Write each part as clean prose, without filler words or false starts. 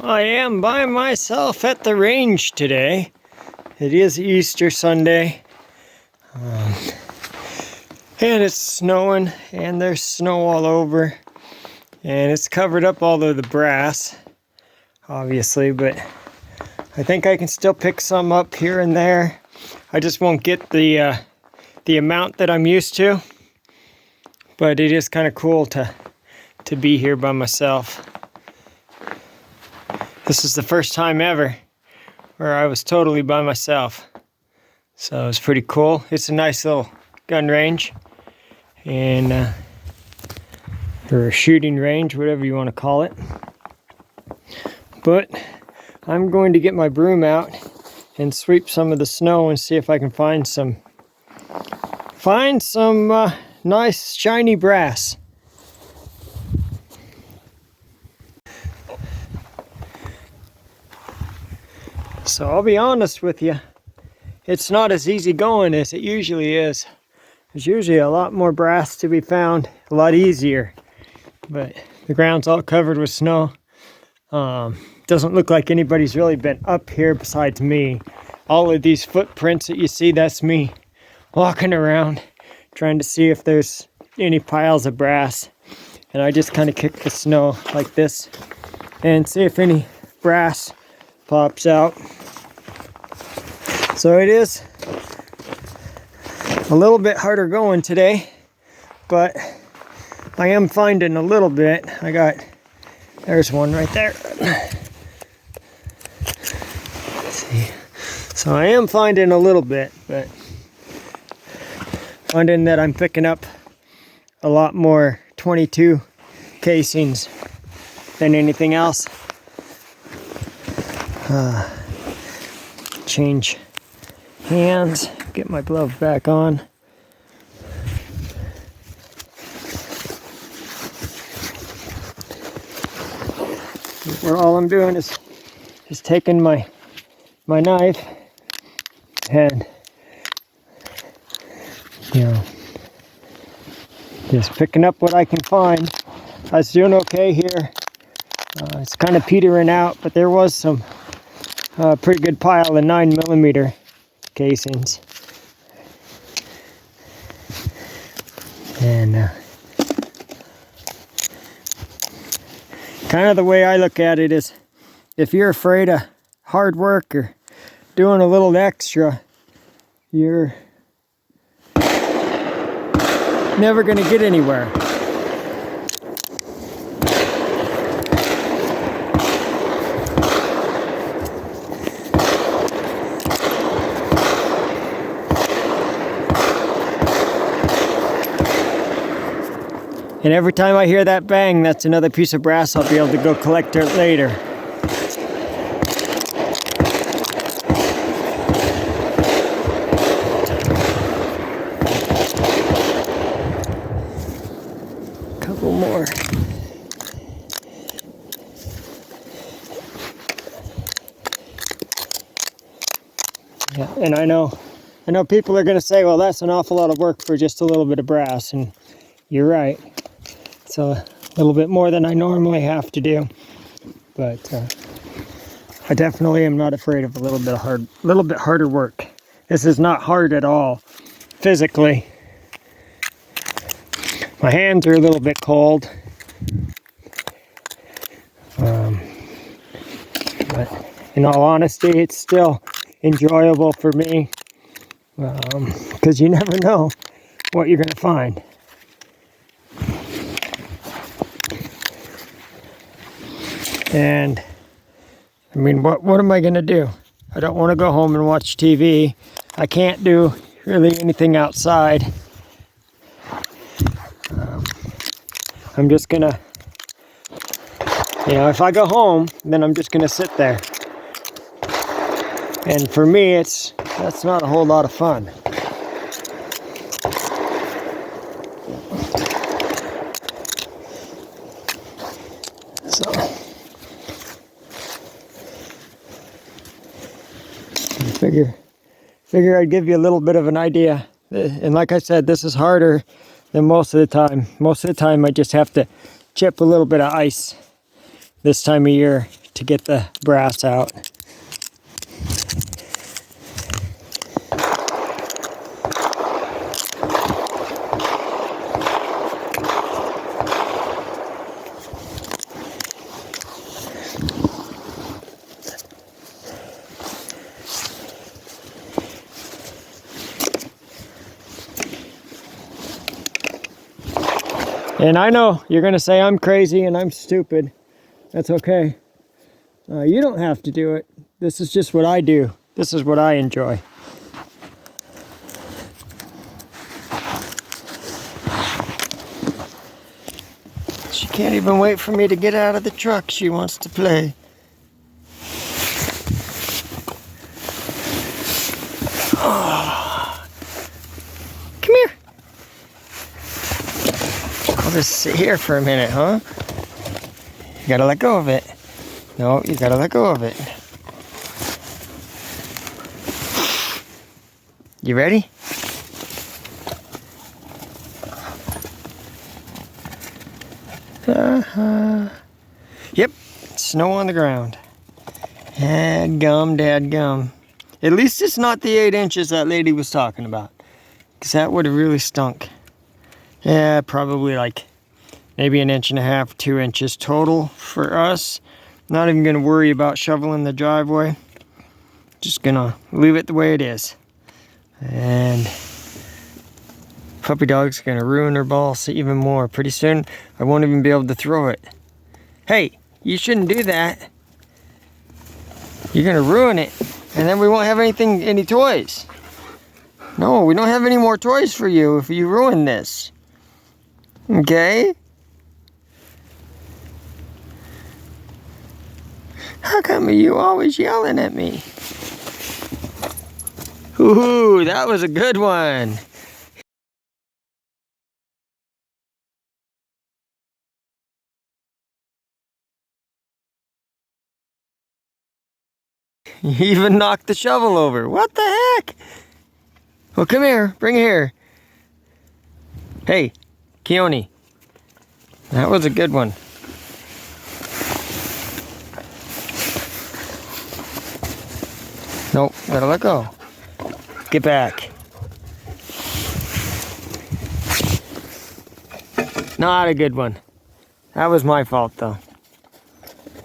I am by myself at the range today. It is Easter Sunday. And it's snowing, and there's snow all over. And it's covered up all of the brass, obviously, but I think I can still pick some up here and there. I just won't get the amount that I'm used to. But it is kind of cool to be here by myself. This is the first time ever where I was totally by myself. So it's pretty cool. It's a nice little gun range and or a shooting range, whatever you want to call it. But I'm going to get my broom out and sweep some of the snow and see if I can find some nice shiny brass. So I'll be honest with you, it's not as easy going as it usually is. There's usually a lot more brass to be found, a lot easier. But the ground's all covered with snow. Doesn't look like anybody's really been up here besides me. All of these footprints that you see, that's me walking around trying to see if there's any piles of brass. And I just kind of kick the snow like this and see if any brass pops out. So it is a little bit harder going today, but I am finding a little bit. There's one right there. Let's see. So I am finding a little bit, but finding that I'm picking up a lot more 22 casings than anything else. Change hands, get my glove back on. Where all I'm doing is taking my knife and just picking up what I can find. I was doing okay here. It's kind of petering out, but there was some pretty good pile of 9mm casings. And kind of the way I look at it is, if you're afraid of hard work or doing a little extra, you're never going to get anywhere. And every time I hear that bang, that's another piece of brass I'll be able to go collect it later. Couple more. Yeah, and I know people are going to say, well, that's an awful lot of work for just a little bit of brass, and you're right. It's a little bit more than I normally have to do, but I definitely am not afraid of a little bit harder work. This is not hard at all, physically. My hands are a little bit cold, but in all honesty, it's still enjoyable for me, because you never know what you're going to find. And I mean, what am I going to do? I don't want to go home and watch TV. I can't do really anything outside. I'm just going to, if I go home, then I'm just going to sit there. And for me, that's not a whole lot of fun. So figure I'd give you a little bit of an idea. And like I said, this is harder than most of the time. Most of the time I just have to chip a little bit of ice this time of year to get the brass out. And I know you're going to say I'm crazy and I'm stupid. That's okay. You don't have to do it. This is just what I do. This is what I enjoy. She can't even wait for me to get out of the truck. She wants to play. Oh. Come here. I'll just sit here for a minute, huh? You gotta let go of it. No, you gotta let go of it. You ready? Yep, snow on the ground. Dadgum. At least it's not the 8 inches that lady was talking about. Because that would have really stunk. Yeah, probably like maybe 1.5 inches, 2 inches total for us. Not even gonna worry about shoveling the driveway. Just gonna leave it the way it is. And puppy dog's gonna ruin her balls even more. Pretty soon, I won't even be able to throw it. Hey, you shouldn't do that. You're gonna ruin it. And then we won't have any toys. No, we don't have any more toys for you if you ruin this. Okay? How come you always yelling at me? Ooh, that was a good one. You even knocked the shovel over. What the heck? Well, come here. Bring it here. Hey, Keone. That was a good one. Nope, gotta let go. Get back. Not a good one. That was my fault, though.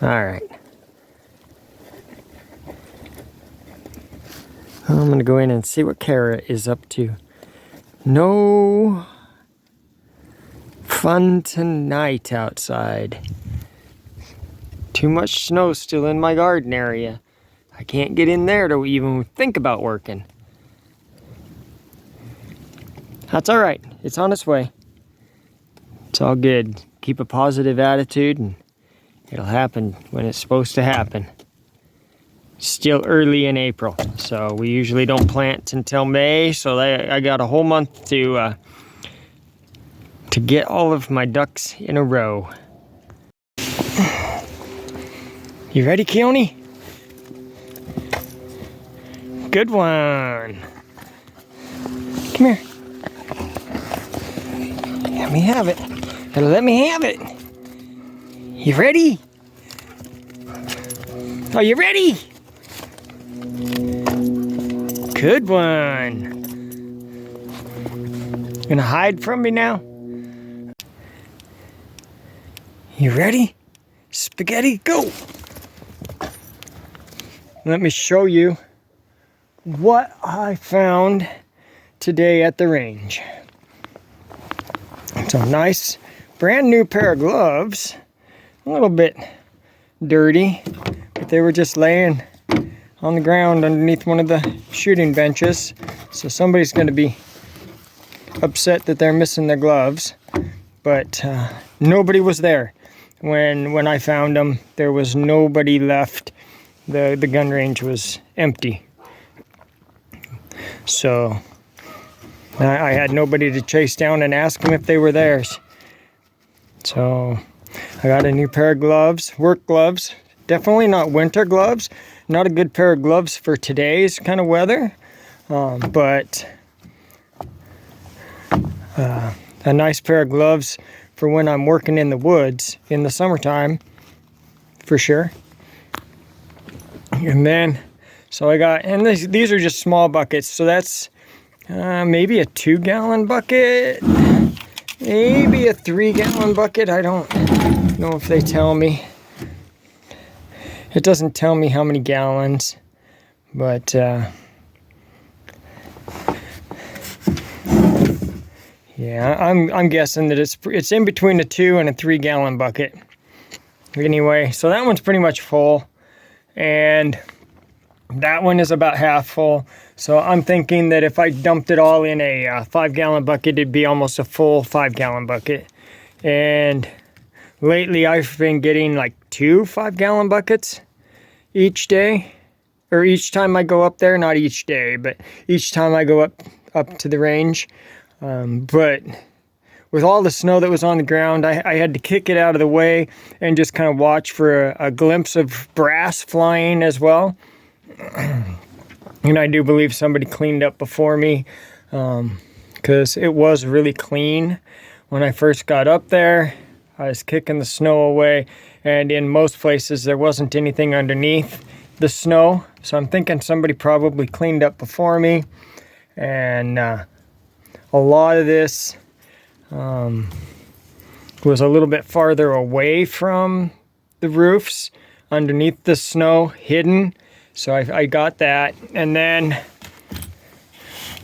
All right. I'm gonna go in and see what Kara is up to. No fun tonight outside. Too much snow still in my garden area. I can't get in there to even think about working. That's all right. It's on its way. It's all good. Keep a positive attitude and it'll happen when it's supposed to happen. Still early in April, so we usually don't plant until May, so I got a whole month to get all of my ducks in a row. You ready, Keone? Good one. Come here. Let me have it. Let me have it. You ready? Are you ready? Good one. Gonna hide from me now? You ready? Spaghetti, go! Let me show you what I found today at the range. It's a nice brand new pair of gloves. A little bit dirty, but they were just laying on the ground underneath one of the shooting benches. So somebody's going to be upset that they're missing their gloves. But nobody was there when I found them. There was nobody left. The gun range was empty. So I had nobody to chase down and ask them if they were theirs. So I got a new pair of gloves, work gloves. Definitely not winter gloves. Not a good pair of gloves for today's kind of weather. But a nice pair of gloves for when I'm working in the woods in the summertime, for sure. And then, so I got, and these are just small buckets. So that's maybe a 2-gallon bucket, maybe a 3-gallon bucket. I don't know if they tell me. It doesn't tell me how many gallons, but yeah, I'm guessing that it's in between a 2 and a 3-gallon bucket. Anyway, so that one's pretty much full, and that one is about half full. So I'm thinking that if I dumped it all in a 5-gallon bucket, it'd be almost a full 5-gallon bucket. And lately I've been getting like 2 5-gallon buckets each day, or each time I go up there. Not each day, but each time I go up to the range. But with all the snow that was on the ground, I had to kick it out of the way and just kind of watch for a glimpse of brass flying as well. And I do believe somebody cleaned up before me, because it was really clean when I first got up there. I was kicking the snow away, and in most places there wasn't anything underneath the snow. So I'm thinking somebody probably cleaned up before me, and a lot of this was a little bit farther away from the roofs, underneath the snow, hidden. So I got that. And then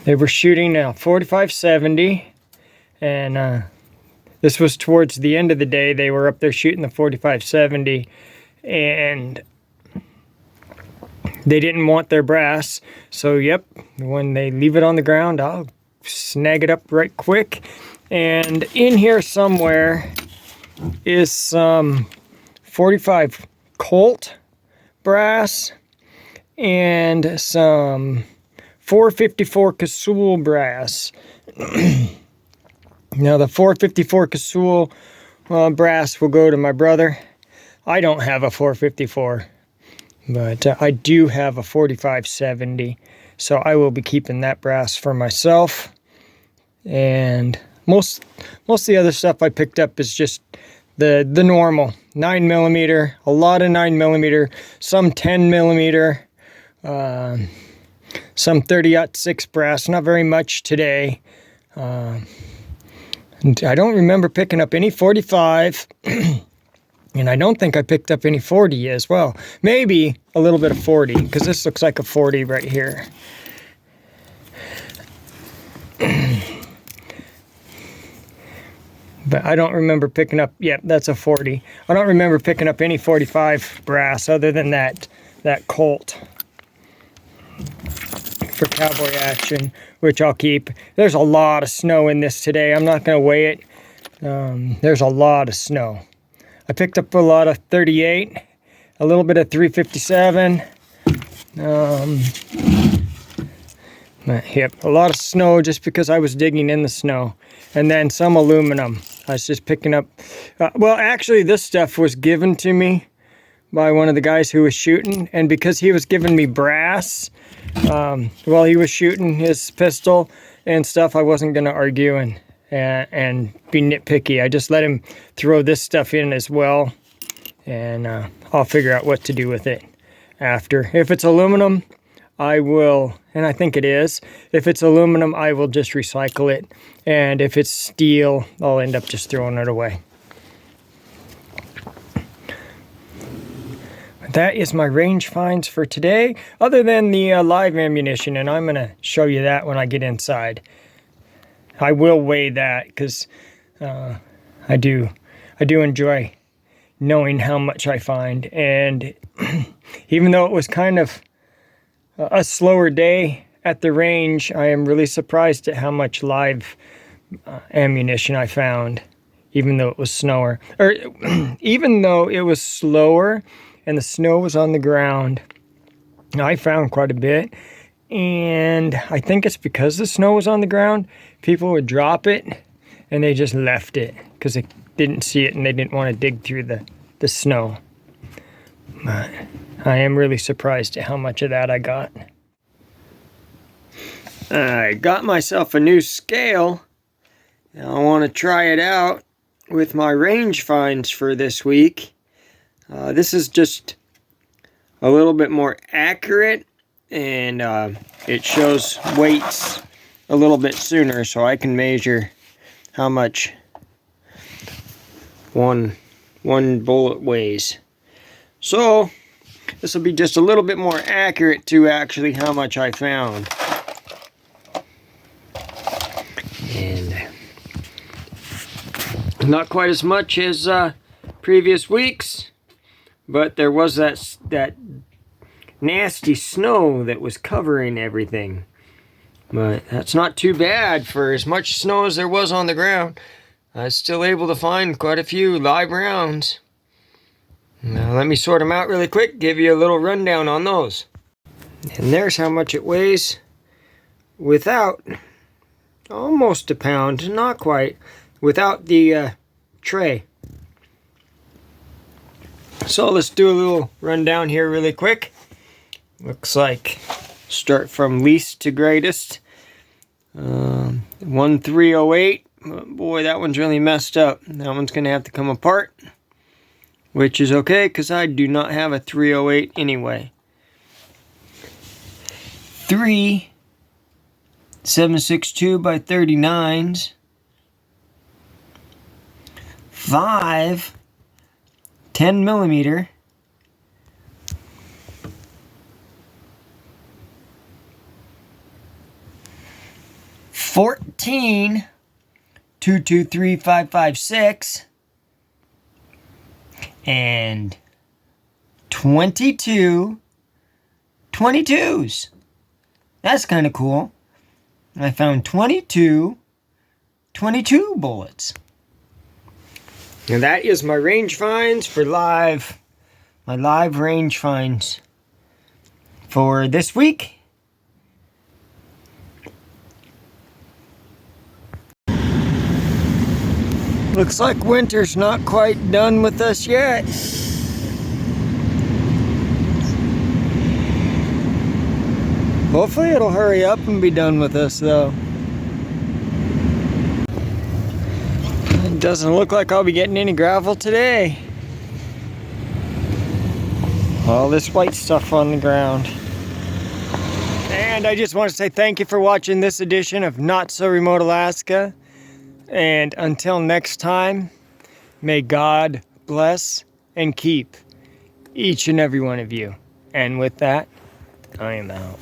they were shooting a 45-70, and this was towards the end of the day. They were up there shooting the 45-70, and they didn't want their brass. So yep, when they leave it on the ground, I'll snag it up right quick. And in here somewhere is some 45 Colt brass and some 454 Casull brass. Now the 454 Casull brass will go to my brother. I don't have a 454, but I do have a 45-70, so I will be keeping that brass for myself. And most of the other stuff I picked up is just the normal 9mm, a lot of 9mm, some 10mm, some 30-06 brass, not very much today. And I don't remember picking up any 45, and I don't think I picked up any 40 as well. Maybe a little bit of 40, because this looks like a 40 right here. But I don't remember picking up, yep, that's a 40. I don't remember picking up any 45 brass other than that Colt for cowboy action, which I'll keep. There's a lot of snow in this today. I'm not going to weigh it. There's a lot of snow. I picked up a lot of 38, a little bit of 357. Yep, a lot of snow just because I was digging in the snow. And then some aluminum. I was just picking up. Well, actually, this stuff was given to me by one of the guys who was shooting. And because he was giving me brass while he was shooting his pistol and stuff, I wasn't going to argue and be nitpicky. I just let him throw this stuff in as well. And I'll figure out what to do with it after. If it's aluminum, I will, and I think it is, if it's aluminum, I will just recycle it. And if it's steel, I'll end up just throwing it away. That is my range finds for today, other than the live ammunition, and I'm going to show you that when I get inside. I will weigh that, because I do enjoy knowing how much I find. And even though it was kind of a slower day at the range, I am really surprised at how much live ammunition I found, even though it was slower. Or even though it was slower and the snow was on the ground, I found quite a bit. And I think it's because the snow was on the ground, people would drop it and they just left it because they didn't see it and they didn't want to dig through the snow. But I am really surprised at how much of that I got. I got myself a new scale. Now I want to try it out with my range finds for this week. This is just a little bit more accurate, and it shows weights a little bit sooner, so I can measure how much one bullet weighs. So this will be just a little bit more accurate to actually how much I found. And not quite as much as previous weeks, but there was that nasty snow that was covering everything. But that's not too bad. For as much snow as there was on the ground, I was still able to find quite a few live rounds. Now let me sort them out really quick, give you a little rundown on those. And there's how much it weighs without, almost a pound, not quite, without the tray. So let's do a little rundown here really quick. Looks like start from least to greatest. 1308. Boy, that one's really messed up. That one's gonna have to come apart, which is okay because I do not have a 308 anyway. 3 7.62 by 39s. 5 10 millimeter. 14 223556 and 22 22s. That's kind of cool. I found 22 bullets. And that is my range finds for my live range finds for this week. Looks like winter's not quite done with us yet. Hopefully it'll hurry up and be done with us though. It doesn't look like I'll be getting any gravel today. All this white stuff on the ground. And I just want to say thank you for watching this edition of Not So Remote Alaska. And until next time, may God bless and keep each and every one of you. And with that, I am out.